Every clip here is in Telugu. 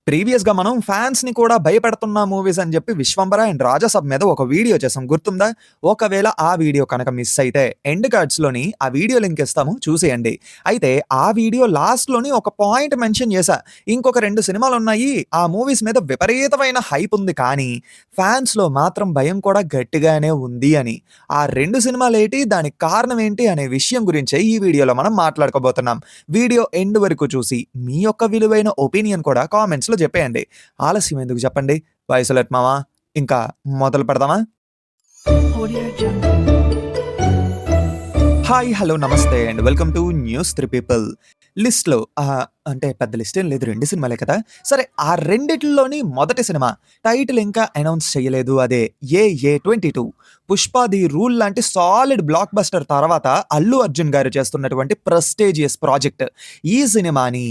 ప్రీవియస్‌గా మనం ఫ్యాన్స్‌ని కూడా భయపెడుతున్న మూవీస్ అని జెప్పి 'విశ్వంబర' అండ్ 'రాజాసాబ్' మీద ఒక వీడియో చేసాం గుర్తుందా? ఒకవేళ ఆ వీడియో కనుక మిస్ అయితే ఎండ్ కార్డ్స్‌లోని ఆ వీడియో లింక్ ఇస్తాము చూసేయండి. అయితే ఆ వీడియో లాస్ట్‌లోని ఒక పాయింట్ మెన్షన్ చేశా. ఇంకొక 2 సినిమాలున్నాయి. ఆ మూవీస్ మీద విపరీతమైన హైప్ ఉంది కానీ ఫ్యాన్స్‌లో మాత్రం భయం కూడా గట్టిగానే ఉంది అని. ఆ 2 సినిమాలేటి? దానికి కారణం ఏంటి? అనే విషయం గురించే ఈ వీడియోలో మనం మాట్లాడుకోబోతున్నాం. వీడియో ఎండ్ వరకు చూసి మీ యొక్క విలువైన ఒపీనియన్ కూడా కామెంట్స్‌లో చెప్పేయండి. ఆలస్యం ఎందుకు చెప్పండి. వయసులెట్ మామ ఇంకా మొదలు పెడదామా? Audio Jungle. హాయ్, హలో, నమస్తే and welcome to news 3 people. లిస్ట్‌లో అంటే పెద్ద లిస్ట్ ఏం లేదు. 2 సినిమాలే కదా! సరే, ఆ రెండిటిల్లోని మొదటి సినిమా టైటిల్ ఇంకా అనౌన్స్ చేయలేదు. అదే 'ఏ22' 'పుష్ప ది రూల్' లాంటి సాలిడ్ బ్లాక్ బస్టర్ తర్వాత అల్లు అర్జున్ గారు చేస్తున్నటువంటి ప్రెస్టీజియస్ ప్రాజెక్ట్. ఈ సినిమాని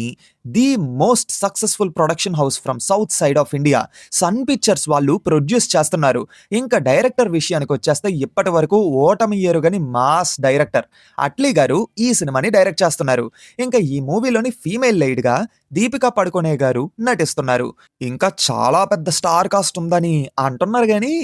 the most successful production house from south side of India sun pictures వాళ్ళు ప్రొడ్యూస్ చేస్తున్నారు. ఇంకా డైరెక్టర్ విషయానికొచ్చేస్తే ఇప్పటి వరకు ఓటమి ఎరుగని మాస్ డైరెక్టర్ అట్లీ గారు ఈ సినిమాని డైరెక్ట్ చేస్తున్నారు. ఇంకా ఈ మూవీలోని ఫీమేల్ లీడ్‌గా దీపికా పడుకొనే గారు నటిస్తున్నారు. ఇంకా చాలా పెద్ద స్టార్ కాస్ట్ ఉందని అంటున్నారు గానీ,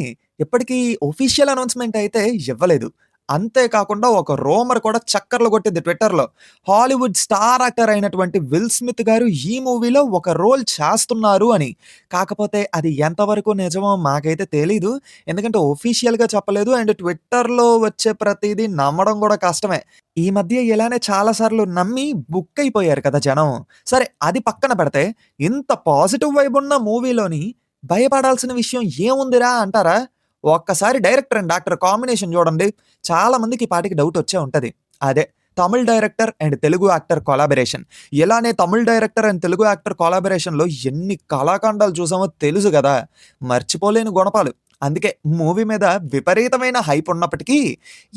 ఇప్పటికి ఆఫీషియల్ అనౌన్స్‌మెంట్ అయితే ఇవ్వలేదు. అంతే కాకుండా ఒక రూమర్ కూడా చక్కర్లు కొట్టింది ట్విట్టర్‌లో. హాలీవుడ్ స్టార్ యాక్టర్ అయినటువంటి విల్ స్మిత్ గారు ఈ మూవీలో ఒక రోల్ చేస్తున్నారు అని. కాకపోతే అది ఎంతవరకు నిజమో మాకైతే తెలీదు. ఎందుకంటే ఆఫీషియల్‌గా చెప్పలేదు. అండ్ ట్విట్టర్‌లో వచ్చే ప్రతీదీ నమ్మడం కూడా కష్టమే. ఈ మధ్య ఇలానే చాలా సార్లు నమ్మి బుక్ అయిపోయారు కదా జనం. సరే, అది పక్కన పెడితే ఇంత పాజిటివ్ వైబ్ ఉన్న మూవీలోని భయపడాల్సిన విషయం ఏముందిరా అంటారా? ఒక్కసారి డైరెక్టర్ అండ్ యాక్టర్ కాంబినేషన్ చూడండి. చాలా మందికి ఈ పాటికి డౌట్ వచ్చే ఉంటది. అదే Tamil director and Telugu actor collaboration. ఇలానే Tamil director and Telugu actor కొలాబరేషన్‌లో ఎన్ని కళాఖండాలు చూసామో తెలుసు గదా! మర్చిపోలేని గుణపాలు. అందుకే మూవీ మీద విపరీతమైన హైప్ ఉన్నప్పటికీ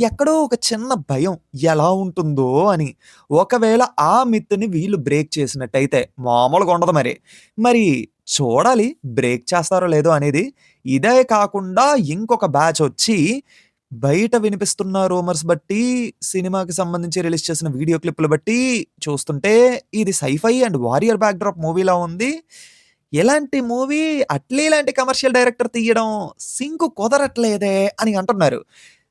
ఎక్కడో ఒక చిన్న భయం ఎలా ఉంటుందో అని. ఒకవేళ ఆ మిత్‌ని వీళ్ళు బ్రేక్ చేసినట్టయితే మామూలుగా ఉండదు మరి. మరి చూడాలి బ్రేక్ చేస్తారో లేదో అనేది. ఇదే కాకుండా ఇంకొక బ్యాచొచ్చి బయట వినిపిస్తున్న రూమర్స్ బట్టి, సినిమాకి సంబంధించి రిలీజ్ చేసిన వీడియో క్లిప్పులు బట్టి చూస్తుంటే ఇది సైఫై అండ్ వారియర్ బ్యాక్‌డ్రాప్ మూవీలా ఉంది. ఇలాంటి మూవీ అట్లీ లాంటి కమర్షియల్ డైరెక్టర్ తీయడం సింక్ కుదరట్లేదే అని అంటున్నారు.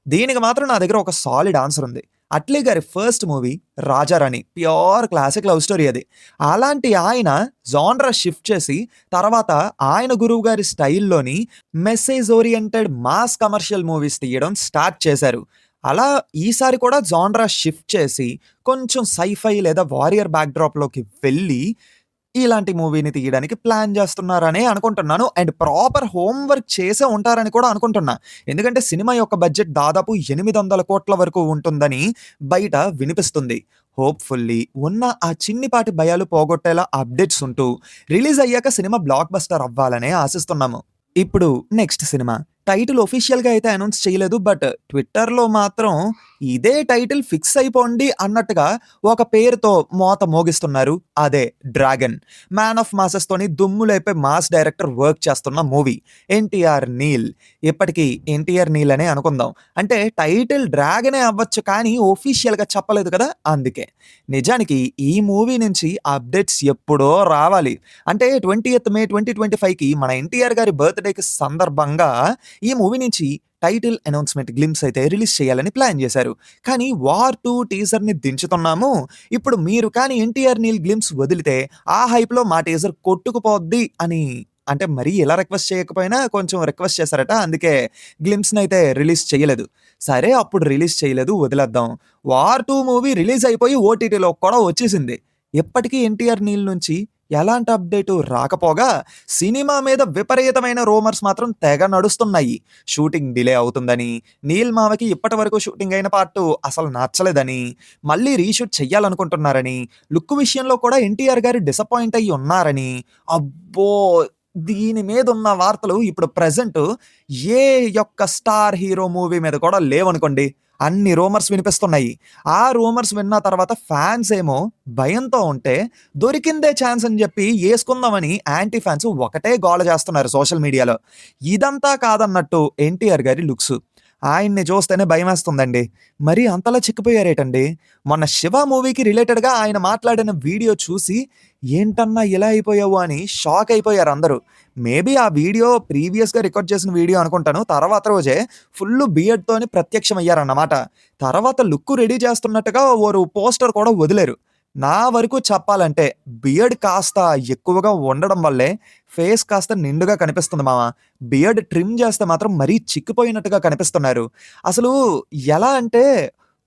దీనికి మాత్రం నా దగ్గర ఒక సాలిడ్ ఆన్సర్ ఉంది. అట్లీ గారి first movie 'రాజారాణి' pure classic love story అది. అలాంటి ఆయన జాన్రా షిఫ్ట్ చేసి తర్వాత ఆయన గురువు గారి స్టైల్‌లోని message oriented mass commercial movies తీయడం స్టార్ట్ చేశారు. అలా ఈసారి కూడా జాన్రా షిఫ్ట్ చేసి కొంచెం సైఫై లేదా వారియర్ బ్యాక్‌డ్రాప్‌లోకి వెళ్ళి ఇలాంటి మూవీని తీయడానికి ప్లాన్ జేస్తున్నారనే అనుకుంటున్నాను. అండ్ ప్రాపర్ హోమ్ వర్క్ చేసే ఉంటారని కూడా అనుకుంటున్నా. ఎందుకంటే సినిమా యొక్క బడ్జెట్ దాదాపు 800,00,00,000 వరకు ఉంటుందని బయట వినిపిస్తుంది. హోప్‌ఫుల్లీ ఉన్న ఆ చిన్నిపాటి భయాలు పోగొట్టేలా అప్డేట్స్ ఉంటూ రిలీజ్ అయ్యాక సినిమా బ్లాక్ బస్టర్ అవ్వాలనే ఆశిస్తున్నాము. ఇప్పుడు నెక్స్ట్ సినిమా. టైటిల్ ఆఫీషియల్‌గా అయితే అనౌన్స్ చేయలేదు. బట్ ట్విట్టర్‌లో మాత్రం ఇదే టైటిల్ ఫిక్స్ అయిపోండి అన్నట్టుగా ఒక పేరుతో మోత మోగిస్తున్నారు. అదే 'డ్రాగన్'. 'మ్యాన్ ఆఫ్ మాసెస్‌తోని' దుమ్ము లేపే మాస్ డైరెక్టర్ వర్క్ చేస్తున్న మూవీ. ఎన్టీఆర్ నీల్. ఇప్పటికి ఎన్టీఆర్ నీల్ అనే అనుకుందాం. అంటే టైటిల్ 'డ్రాగనే' అవ్వచ్చు కానీ ఆఫీషియల్‌గా చెప్పలేదు కదా! అందుకే. నిజానికి ఈ మూవీ నుంచి అప్డేట్స్ ఎప్పుడో రావాలి. అంటే 20థ్ మే 2025కి మన ఎన్టీఆర్ గారి బర్త్‌డేకి సందర్భంగా ఈ మూవీ నుంచి టైటిల్ అనౌన్స్‌మెంట్ గ్లింప్స్ అయితే రిలీజ్ చేయాలని ప్లాన్ చేశారు. కానీ 'వార్ 2' టీజర్‌ని దించుతున్నాము. ఇప్పుడు మీరు కానీ 'ఎన్టీఆర్ నీల్' గ్లింప్స్ వదిలితే ఆ హైప్‌లో మా టీజర్ కొట్టుకుపోద్ది అని అంటే మరీ ఇలా రిక్వెస్ట్ చేయకపోయినా కొంచెం రిక్వెస్ట్ చేశారట. అందుకే గ్లింప్స్‌నైతే రిలీజ్ చేయలేదు. సరే, అప్పుడు రిలీజ్ చేయలేదు వదిలేద్దాం. 'వార్ 2' మూవీ రిలీజ్ అయిపోయి ఓటీటీలో కూడా వచ్చేసింది. ఇప్పటికీ 'ఎన్టీఆర్ నీల్' నుంచి ఎలాంటి అప్డేటు రాకపోగా సినిమా మీద విపరీతమైన రూమర్స్ మాత్రం తెగ నడుస్తున్నాయి. షూటింగ్ డిలే అవుతుందని, నీల్ మావకి ఇప్పటివరకు షూటింగ్ అయిన పార్ట్ అసలు నచ్చలేదని, మళ్ళీ రీషూట్ చెయ్యాలనుకుంటున్నారని, లుక్ విషయంలో కూడా ఎన్టీఆర్ గారు డిసప్పాయింట్ అయ్యి ఉన్నారని. అబ్బో! దీని మీదున్న వార్తలు ఇప్పుడు ప్రెజెంట్ ఏ యొక్క స్టార్ హీరో మూవీ మీద కూడా లేవనుకోండి. అన్ని రూమర్స్ వినిపిస్తున్నాయి. ఆ రూమర్స్ విన్న తర్వాత ఫ్యాన్స్ ఏమో భయంతో ఉంటే దొరికిందే ఛాన్స్ అని చెప్పి యేసుకుందామని యాంటీ ఫ్యాన్స్ ఒకటే గోల చేస్తున్నారు సోషల్ మీడియాలో. ఇదంతా కాదన్నట్టు ఎన్టీఆర్ గారి లుక్స్. ఆయన్ని చూస్తేనే భయమేస్తుందండి. మరీ అంతలా చిక్కిపోయారేటండి? మొన్న 'శివ' మూవీకి రిలేటెడ్‌గా ఆయన మాట్లాడిన వీడియో చూసి, ఏంటన్నా ఇలా అయిపోయావు అని షాక్ అయిపోయారందరూ. మేబీ ఆ వీడియో ప్రీవియస్‌గా రికార్డ్ చేసిన వీడియో అనుకుంటాను. తర్వాత రోజే ఫుల్లు బియర్డ్‌తోని ప్రత్యక్షమయ్యారన్నమాట. తర్వాత లుక్ రెడీ చేస్తున్నట్టుగా ఓరు పోస్టర్ కూడా వదిలారు. నా వరకు చెప్పాలంటే బియర్డ్ కాస్త ఎక్కువగా ఉండడం వల్లే ఫేస్ కాస్త నిండుగా కనిపిస్తుంది మామ. బియర్డ్ ట్రిమ్ చేస్తే మాత్రం మరీ చిక్కిపోయినట్టుగా కనిపిస్తున్నారు. అసలు ఎలా అంటే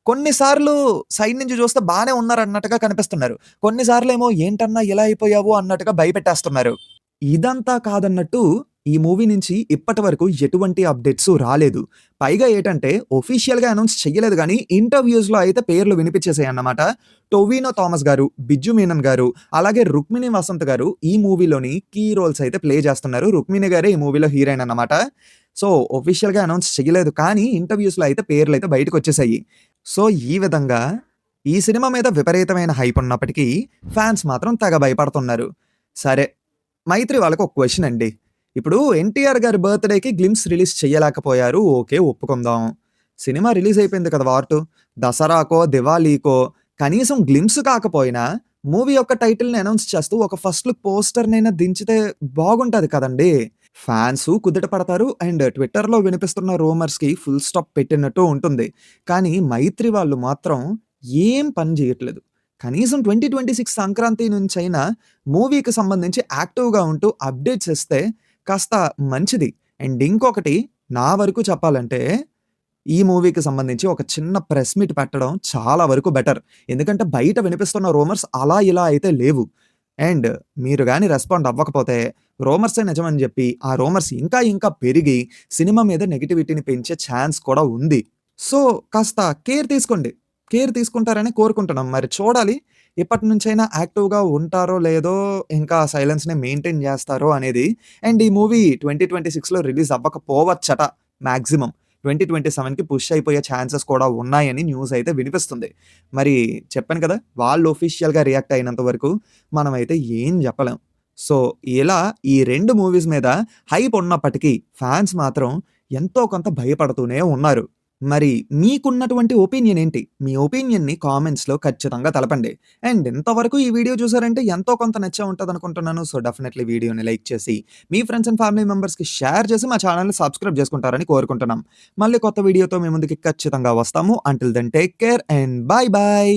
కొన్ని సార్లు సైడ్ నుంచి చూస్తే బానే ఉన్నారన్నట్టుగా కనిపిస్తున్నారు. కొన్ని సార్లేమో ఏంటన్నా ఇలా అయిపోయావు అన్నట్టుగా భయపెట్టేస్తున్నారు. ఇదంతా కాదన్నట్టు ఈ మూవీ నుంచి ఇప్పటి వరకు ఎటువంటి అప్డేట్స్ రాలేదు. పైగా ఏటంటే ఆఫీషియల్‌గా అనౌన్స్ చెయ్యలేదు గానీ ఇంటర్‌వ్యూస్‌లో అయితే పేర్లు వినిపించేసాయన్నమాట. టొవినో థామస్ గారు, బిజ్జు మీనన్ గారు, అలాగే రుక్మిణి వసంత్ గారు ఈ మూవీలోని కీ రోల్స్ అయితే ప్లే చేస్తున్నారు. రుక్మిణి గారే ఈ మూవీలో హీరోయిన్ అన్నమాట. సో, ఆఫీషియల్‌గా అనౌన్స్ చెయ్యలేదు కానీ ఇంటర్‌వ్యూస్‌లో అయితే పేర్లయితే బయటకొచ్చేసాయి. సో, ఈ విధంగా ఈ సినిమా మీద విపరీతమైన హైప్ ఉన్నప్పటికీ ఫాన్స్ మాత్రం తెగ భయపడుతున్నారు. సరే, మైత్రి వాళ్ళకి ఒక క్వెషన్ అండి. ఇప్పుడు 'ఎన్టీఆర్' గారి బర్త్‌డేకి 'గ్లింప్స్' రిలీజ్ చెయ్యలేకపోయారు. ఓకే. ఒప్పుకుందాం. సినిమా రిలీజ్ అయిపోయింది కదా! వార్ 2. దసరాకో, దివాళీకో కనీసం 'గ్లింప్స్' కాకపోయినా మూవీ యొక్క టైటిల్‌ని అనౌన్స్ చేస్తూ ఒక ఫస్ట్ లుక్ పోస్టర్‌నైనా దించితే బాగుంటది కదండీ! ఫాన్సు కుదుట పడతారు. అండ్ ట్విట్టర్‌లో వినిపిస్తున్న రూమర్స్‌కి ఫుల్ స్టాప్ పెట్టినట్టు ఉంటుంది. కానీ మైత్రి వాళ్ళు మాత్రం ఏం పని చేయట్లేదు. కనీసం 2026 సంక్రాంతి నుంచైనా మూవీకి సంబంధించి యాక్టివ్‌గా ఉంటూ అప్డేట్స్ ఇస్తే కాస్త మంచిది. అండ్ ఇంకొకటి నా వరకు చెప్పాలంటే, ఈ మూవీకి సంబంధించి ఒక చిన్న ప్రెస్ మీట్ పెట్టడం చాలా వరకు బెటర్. ఎందుకంటే బయట వినిపిస్తున్న రూమర్స్ అలా ఇలా అయితే లేవు. అండ్ మీరు గాని రెస్పాండ్ అవ్వకపోతే రూమర్సే నిజమని జెప్పి, ఆ రూమర్స్ ఇంకా ఇంకా పెరిగి సినిమా మీద నెగటివిటీని పెంచే ఛాన్స్ కూడా ఉంది. సో, కాస్త కేర్ తీసుకోండి. కేర్ తీసుకుంటారని కోరుకుంటున్నాం. మరి చూడాలి. ఇప్పటి నుంచైనా యాక్టివ్‌గా ఉంటారో లేదో, ఇంకా సైలెన్స్‌ని మెయింటైన్ జేస్తారో అనేది. అండ్ ఈ మూవీ 2026లో రిలీజ్ అవ్వకపోవచ్చట మాక్సిమం. 2027కి పుష్ అయిపోయే ఛాన్సెస్ కూడా ఉన్నాయని న్యూస్ అయితే వినిపిస్తుంది. మరి చెప్పాను కదా! వాళ్ళు ఆఫీషియల్‌గా రియాక్ట్ అయినంత వరకు మనమైతే ఏం జెప్పలేం. సో, ఇలా ఈ 2 మూవీస్ మీద హైప్ ఉన్నప్పటికీ ఫాన్స్ మాత్రం ఎంతో కొంత భయపడుతూనే ఉన్నారు. మరి మీకున్నటువంటి ఒపీనియన్ ఏంటి? మీ ఒపీనియన్‌ని కామెంట్స్‌లో ఖచ్చితంగా తెలపండి. అండ్ ఇంతవరకు ఈ వీడియో చూసారంటే ఎంతో కొంత నచ్చే ఉంటదనుకుంటున్నాను. సో, డెఫినైట్‌లీ వీడియోని లైక్ చేసి, మీ ఫ్రెండ్స్ అండ్ ఫ్యామిలీ మెంబర్స్‌కి షేర్ చేసి మా ఛానెల్‌ని సబ్స్క్రైబ్ చేసుకుంటారని కోరుకుంటున్నాం. మళ్ళీ కొత్త వీడియోతో మీ ముందుకి ఖచ్చితంగా వస్తాము. Until then take care and bye by.